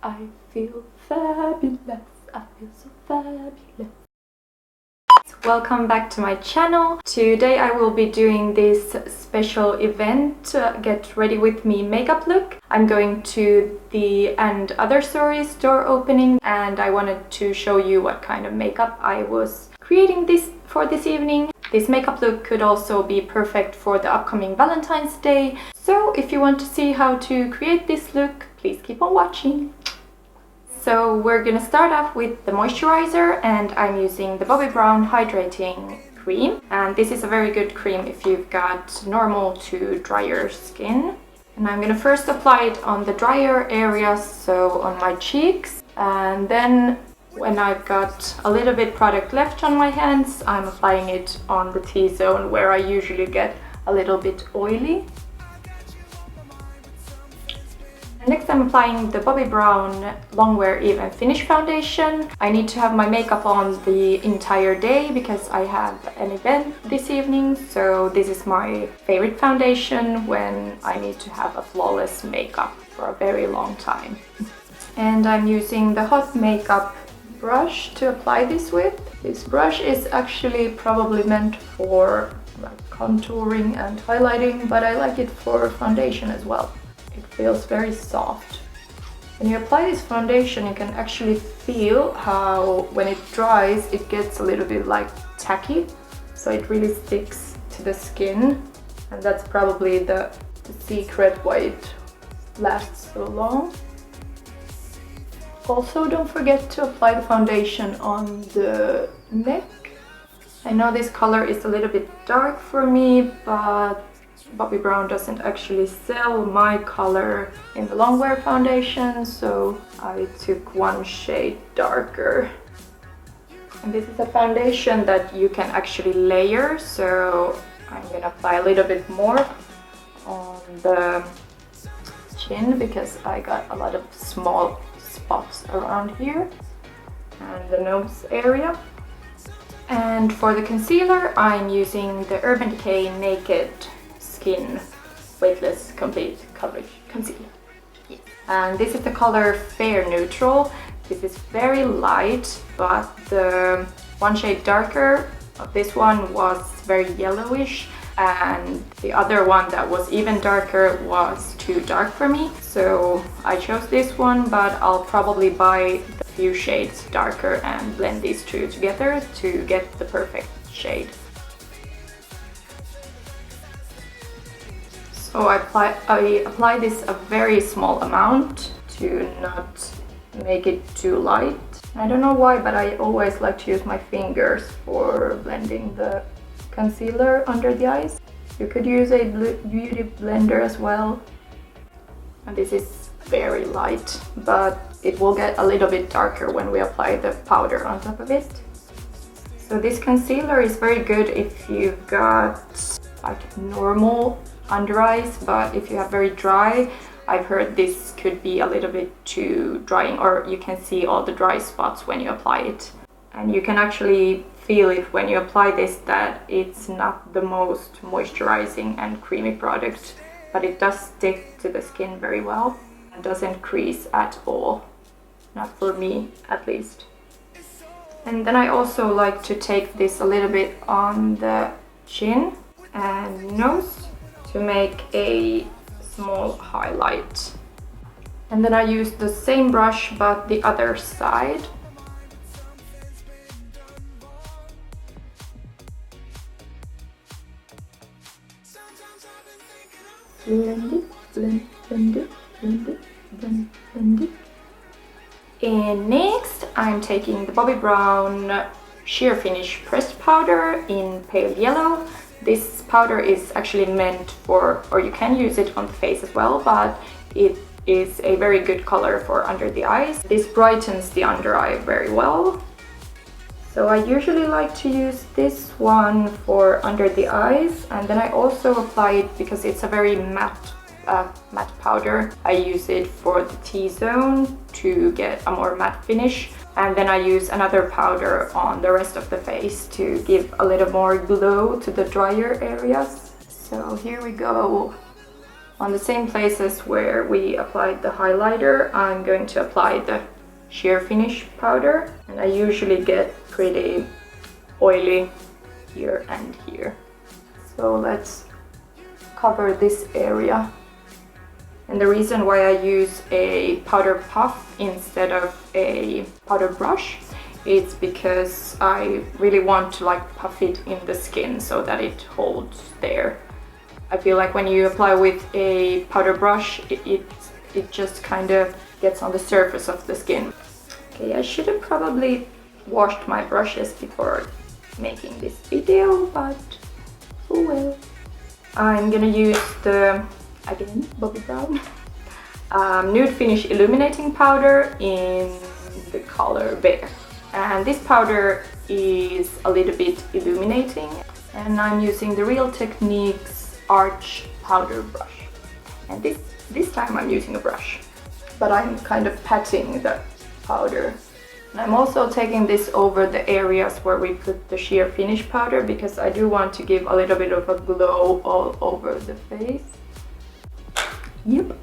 I feel fabulous. I feel so fabulous. Welcome back to my channel. Today I will be doing this special event, Get Ready With Me makeup look. I'm going to the And Other Stories store opening and I wanted to show you what kind of makeup I was creating for this evening. This makeup look could also be perfect for the upcoming Valentine's Day. So if you want to see how to create this look, please keep on watching. So we're gonna start off with the moisturizer and I'm using the Bobbi Brown Hydrating cream. And this is a very good cream if you've got normal to drier skin. And I'm gonna first apply it on the drier areas, so on my cheeks. And then when I've got a little bit product left on my hands, I'm applying it on the T-zone where I usually get a little bit oily. Next I'm applying the Bobbi Brown Longwear Even Finish Foundation. I need to have my makeup on the entire day because I have an event this evening, so this is my favorite foundation when I need to have a flawless makeup for a very long time. And I'm using the Hot Makeup brush to apply this with. This brush is actually probably meant for contouring and highlighting, but I like it for foundation as well. It feels very soft. When you apply this foundation, you can actually feel how when it dries, it gets a little bit like tacky. So it really sticks to the skin. And that's probably the secret why it lasts so long. Also, don't forget to apply the foundation on the neck. I know this color is a little bit dark for me, but Bobbi Brown doesn't actually sell my color in the Longwear foundation, so I took one shade darker. And this is a foundation that you can actually layer, so I'm gonna apply a little bit more on the chin because I got a lot of small spots around here and the nose area. And for the concealer, I'm using the Urban Decay Naked Skin Weightless Complete Coverage Concealer. Yes. And this is the color Fair Neutral. This is very light, but the one shade darker of this one was very yellowish, and the other one that was even darker was too dark for me. So I chose this one, but I'll probably buy a few shades darker and blend these two together to get the perfect shade. So I apply this a very small amount to not make it too light. I don't know why, but I always like to use my fingers for blending the concealer under the eyes. You could use a beauty blender as well. And this is very light, but it will get a little bit darker when we apply the powder on top of it. So this concealer is very good if you've got like normal under eyes, but if you have very dry, I've heard this could be a little bit too drying, or you can see all the dry spots when you apply it. And you can actually feel it when you apply this that it's not the most moisturizing and creamy product, but it does stick to the skin very well and doesn't crease at all. Not for me, at least. And then I also like to take this a little bit on the chin and nose to make a small highlight. And then I use the same brush but the other side. Blend it, blend it, blend it, blend it. And next I'm taking the Bobbi Brown Sheer Finish Pressed Powder in Pale Yellow. This powder is actually meant for, or you can use it on the face as well, but it is a very good color for under the eyes. This brightens the under eye very well. So I usually like to use this one for under the eyes, and then I also apply it because it's a very matte powder. I use it for the T-zone to get a more matte finish. And then I use another powder on the rest of the face to give a little more glow to the drier areas. So here we go. On the same places where we applied the highlighter, I'm going to apply the sheer finish powder, and I usually get pretty oily here and here. So let's cover this area. And the reason why I use a powder puff instead of a powder brush is because I really want to like puff it in the skin so that it holds there. I feel like when you apply with a powder brush, it just kind of gets on the surface of the skin. Okay, I should have probably washed my brushes before making this video, but oh well. I'm gonna use the, again, Bobbi Brown Nude Finish Illuminating Powder in the color Beige. And this powder is a little bit illuminating, and I'm using the Real Techniques Arch Powder Brush. And this time I'm using a brush, but I'm kind of patting the powder. And I'm also taking this over the areas where we put the sheer finish powder, because I do want to give a little bit of a glow all over the face. Yep.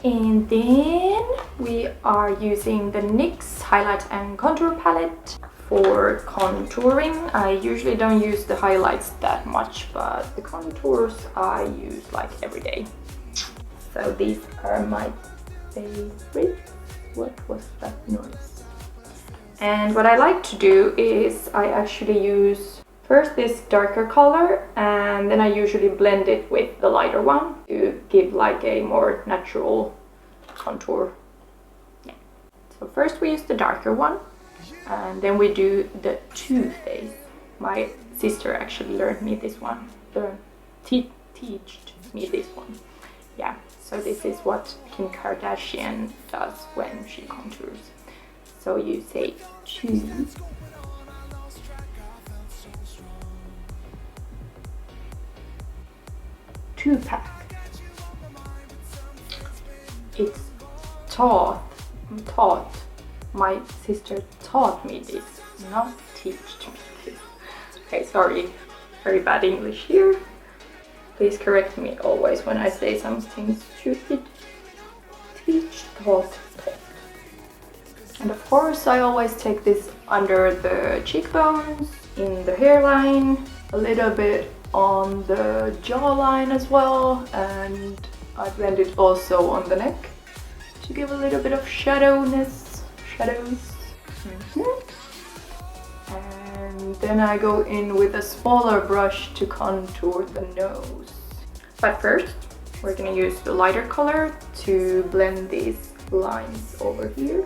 And then we are using the NYX Highlight and Contour Palette for contouring. I usually don't use the highlights that much, but the contours I use like every day. So these are my favorites. What was that noise? And what I like to do is I actually use first this darker color, and then I usually blend it with the lighter one to give like a more natural contour. Yeah. So first we use the darker one, and then we do the Too Faced. My sister actually learned me this one, teached me this one. Yeah, so this is what Kim Kardashian does when she contours. So you say two, two-pack. It's taught. My sister taught me this, not teached me this. Okay, sorry, very bad English here. Please correct me always when I say something stupid. Teach, taught. And of course I always take this under the cheekbones, in the hairline, a little bit on the jawline as well, and I blend it also on the neck to give a little bit of shadows. And then I go in with a smaller brush to contour the nose. But first we're gonna use the lighter color to blend these lines over here.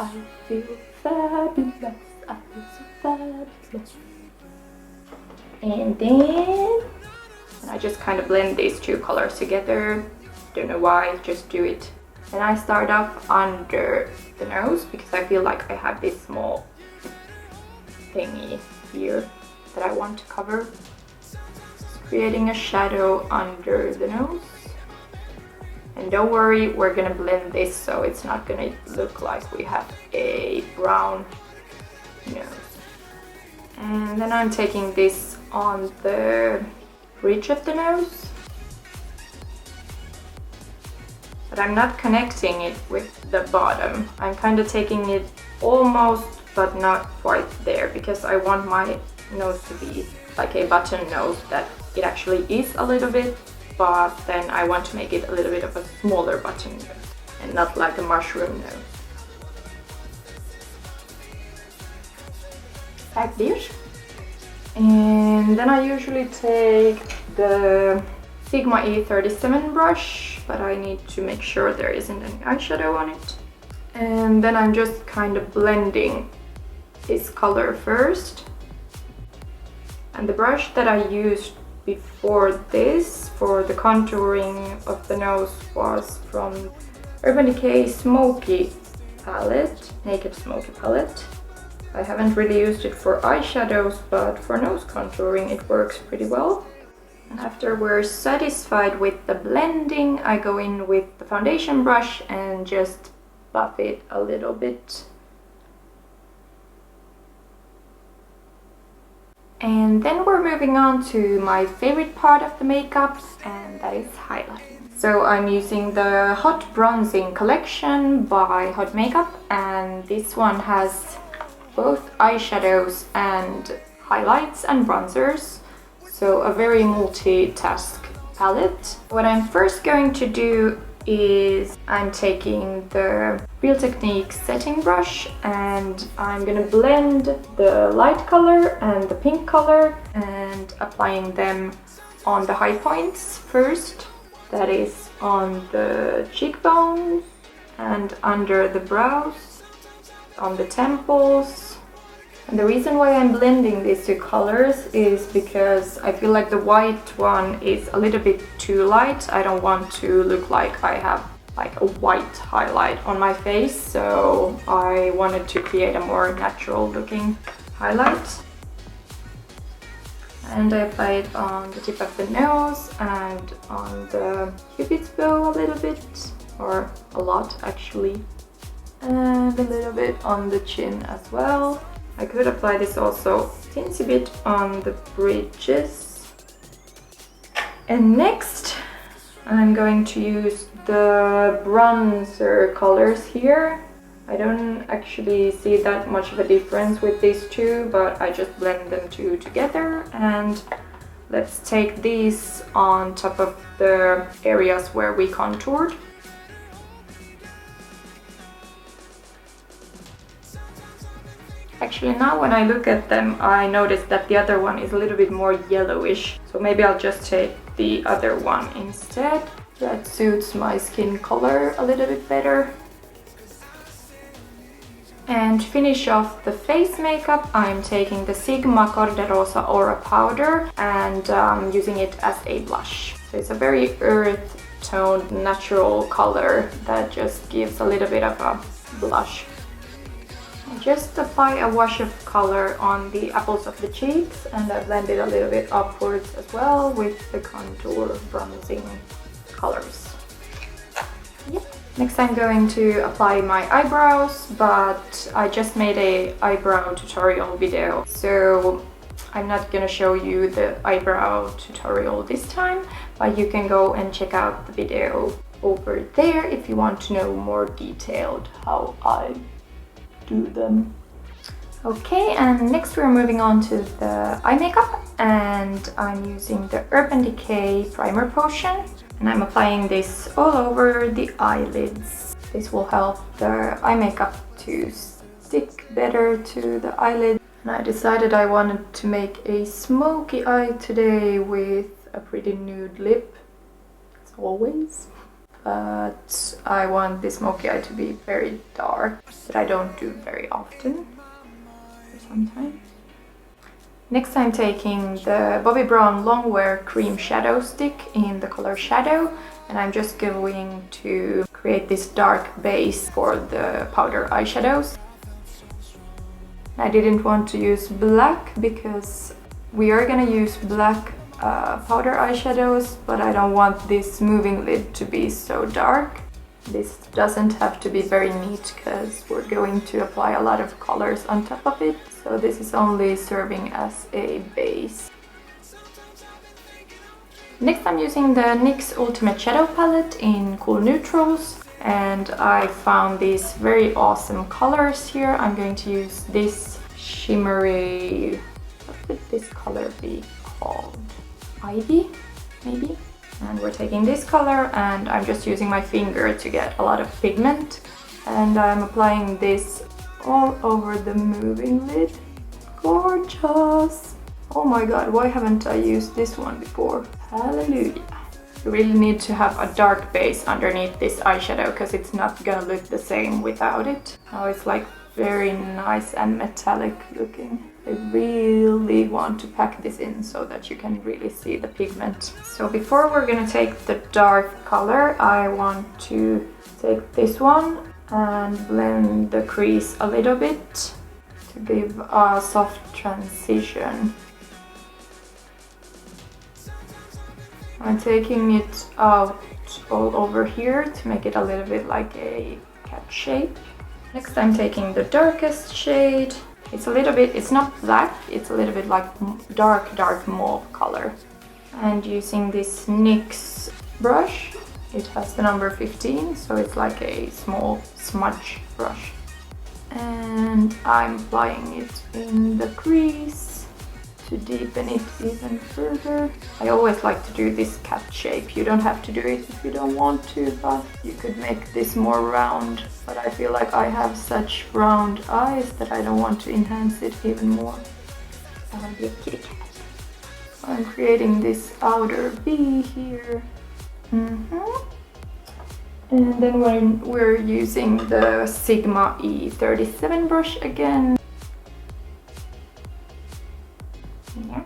I feel fabulous, I feel so fabulous. And then I just kind of blend these two colors together. Don't know why, just do it. And I start off under the nose because I feel like I have this small thingy here that I want to cover. Just creating a shadow under the nose. And don't worry, we're gonna blend this so it's not gonna look like we have a brown nose. And then I'm taking this on the bridge of the nose. But I'm not connecting it with the bottom. I'm kind of taking it almost, but not quite there, because I want my nose to be like a button nose, that it actually is a little bit, but then I want to make it a little bit of a smaller button nose and not like a mushroom nose. Like this. And then I usually take the Sigma E37 brush, but I need to make sure there isn't any eyeshadow on it. And then I'm just kind of blending this color first. And the brush that I used before this for the contouring of the nose was from Urban Decay Smoky palette, Naked Smoky palette. I haven't really used it for eyeshadows, but for nose contouring it works pretty well. And after we're satisfied with the blending, I go in with the foundation brush and just buff it a little bit. And then we're moving on to my favorite part of the makeup, and that is highlighting. So I'm using the Hot Bronzing collection by Hot Makeup, and this one has both eyeshadows and highlights and bronzers. So a very multitask palette. What I'm first going to do is I'm taking the Real Technique setting brush and I'm gonna blend the light color and the pink color and applying them on the high points first. That is on the cheekbones and under the brows, on the temples. And the reason why I'm blending these two colors is because I feel like the white one is a little bit too light. I don't want to look like I have like a white highlight on my face, so I wanted to create a more natural looking highlight. And I apply it on the tip of the nose and on the cupid's bow a little bit, or a lot actually, and a little bit on the chin as well. I could apply this also a teensy bit on the bridges. And next I'm going to use the bronzer colors here. I don't actually see that much of a difference with these two, but I just blend them two together. And let's take these on top of the areas where we contoured. Actually, now when I look at them, I notice that the other one is a little bit more yellowish. So maybe I'll just take the other one instead. That suits my skin color a little bit better. And to finish off the face makeup, I'm taking the Sigma Corde Rosa Aura powder and using it as a blush. So it's a very earth toned natural color that just gives a little bit of a blush. Just apply a wash of color on the apples of the cheeks, and I blend it a little bit upwards as well with the contour bronzing colors. Yep. Next I'm going to apply my eyebrows, but I just made a eyebrow tutorial video, so I'm not gonna show you the eyebrow tutorial this time, but you can go and check out the video over there if you want to know more detailed how I do them. Okay, and next we're moving on to the eye makeup, and I'm using the Urban Decay primer potion, and I'm applying this all over the eyelids. This will help the eye makeup to stick better to the eyelid. And I decided I wanted to make a smoky eye today with a pretty nude lip, as always. But I want this smoky eye to be very dark, that I don't do very often, or sometimes. Next I'm taking the Bobbi Brown Longwear Cream Shadow Stick in the color Shadow, and I'm just going to create this dark base for the powder eyeshadows. I didn't want to use black because we are gonna use black powder eyeshadows, but I don't want this moving lid to be so dark. This doesn't have to be very neat because we're going to apply a lot of colors on top of it, so this is only serving as a base. Next I'm using the NYX Ultimate Shadow Palette in Cool Neutrals, and I found these very awesome colors here. I'm going to use this shimmery, what would this color be called? Ivy, maybe? And we're taking this color and I'm just using my finger to get a lot of pigment, and I'm applying this all over the moving lid. Gorgeous! Oh my god, why haven't I used this one before? Hallelujah! You really need to have a dark base underneath this eyeshadow because it's not gonna look the same without it. Now it's like very nice and metallic looking. I really want to pack this in so that you can really see the pigment. So before we're gonna take the dark color, I want to take this one and blend the crease a little bit to give a soft transition. I'm taking it out all over here to make it a little bit like a cat shape. Next I'm taking the darkest shade It's a little bit, it's not black, it's a little bit like dark mauve color. And using this NYX brush, it has the number 15, so it's like a small smudge brush. And I'm applying it in the crease to deepen it even further. I always like to do this cat shape. You don't have to do it if you don't want to, but you could make this more round. But I feel like I have such round eyes that I don't want to enhance it even more. I want to be a kitty cat. So I'm creating this outer V here. And then we're using the Sigma E37 brush again. Yeah.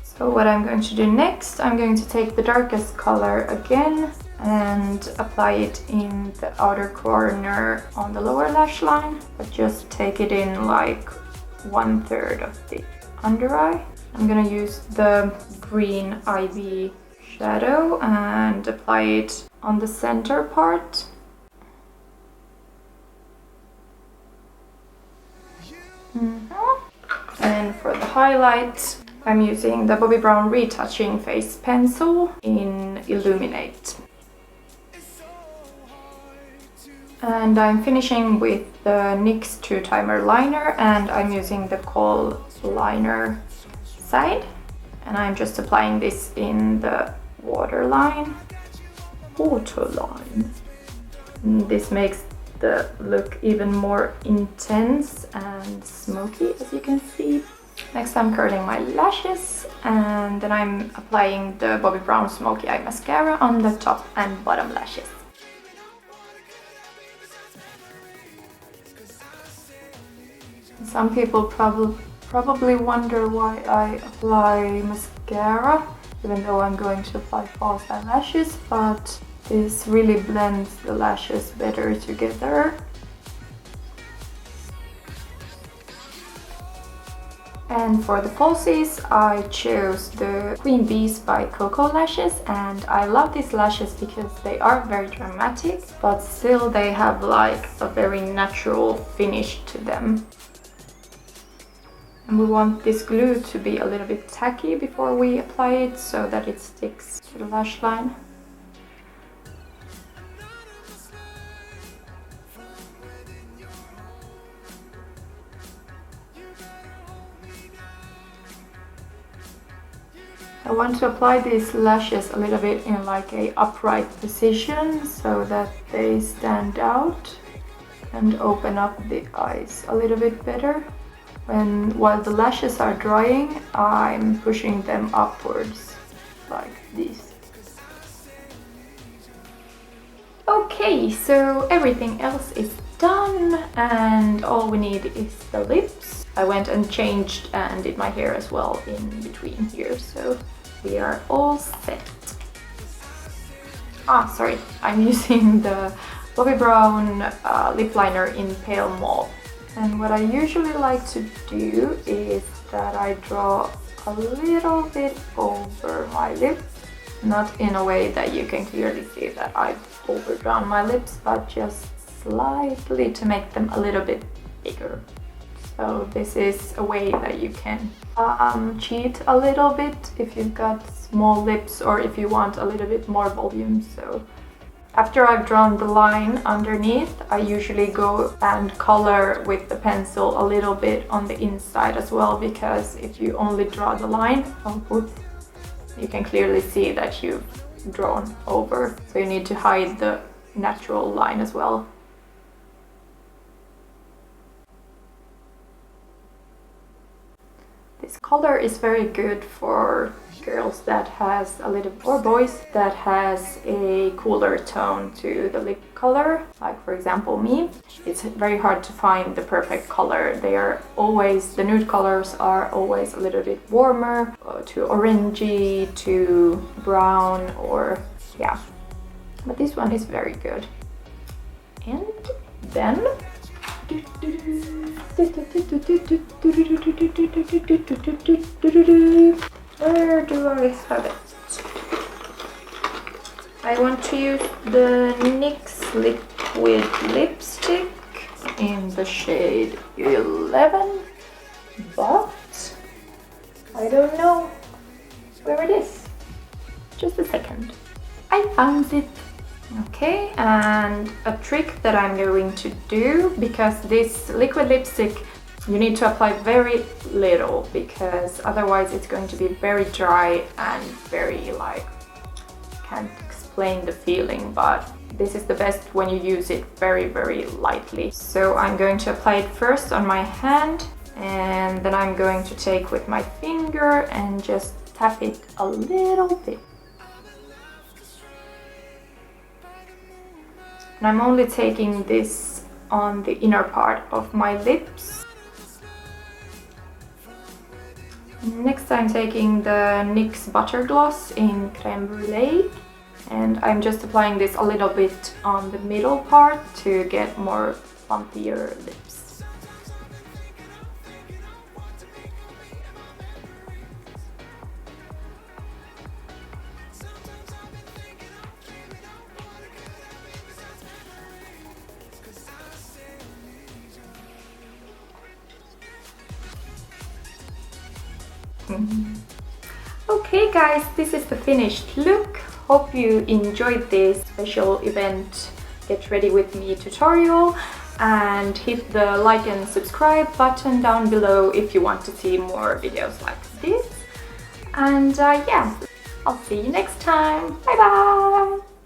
So what I'm going to do next, I'm going to take the darkest color again and apply it in the outer corner on the lower lash line, but just take it in like 1/3 of the under eye. I'm gonna use the green ivy shadow and apply it on the center part. And for the highlight, I'm using the Bobbi Brown Retouching Face Pencil in Illuminate. And I'm finishing with the NYX 2-timer liner, and I'm using the Kohl liner side. And I'm just applying this in the waterline. This makes the look even more intense and smoky, as you can see. Next I'm curling my lashes, and then I'm applying the Bobbi Brown Smoky Eye Mascara on the top and bottom lashes. Some people probably wonder why I apply mascara, even though I'm going to apply false eyelashes, but this really blends the lashes better together. And for the falsies, I chose the Queen Bees by Koko lashes, and I love these lashes because they are very dramatic, but still they have like a very natural finish to them. And we want this glue to be a little bit tacky before we apply it, so that it sticks to the lash line. I want to apply these lashes a little bit in like a upright position so that they stand out and open up the eyes a little bit better. While the lashes are drying, I'm pushing them upwards like this. Okay, so everything else is done and all we need is the lips. I went and changed and did my hair as well in between here, so we are all set. Sorry, I'm using the Bobbi Brown lip liner in pale mauve. And what I usually like to do is that I draw a little bit over my lips, not in a way that you can clearly see that I've overdrawn my lips, but just slightly to make them a little bit bigger. So this is a way that you can cheat a little bit if you've got small lips or if you want a little bit more volume. So after I've drawn the line underneath, I usually go and color with the pencil a little bit on the inside as well, because if you only draw the line, you can clearly see that you've drawn over. So you need to hide the natural line as well. This color is very good for girls that has a little, or boys that has a cooler tone to the lip color, like for example me. It's very hard to find the perfect color. They are always, the nude colors are always a little bit warmer, to orangey, to brown, or yeah. But this one is very good. And then where do I have it? I want to use the NYX liquid lipstick in the shade 11. but I don't know where it is. Just a second. I found it. Okay, and a trick that I'm going to do, because this liquid lipstick you need to apply very little, because otherwise it's going to be very dry and very like, can't explain the feeling, but this is the best when you use it very lightly. So I'm going to apply it first on my hand, and then I'm going to take with my finger and just tap it a little bit. And I'm only taking this on the inner part of my lips. Next I'm taking the NYX Butter Gloss in Creme Brulee, and I'm just applying this a little bit on the middle part to get more plumpier lips. Okay guys, this is the finished look. Hope you enjoyed this special event Get Ready With Me tutorial, and hit the like and subscribe button down below if you want to see more videos like this. And yeah, I'll see you next time. Bye bye!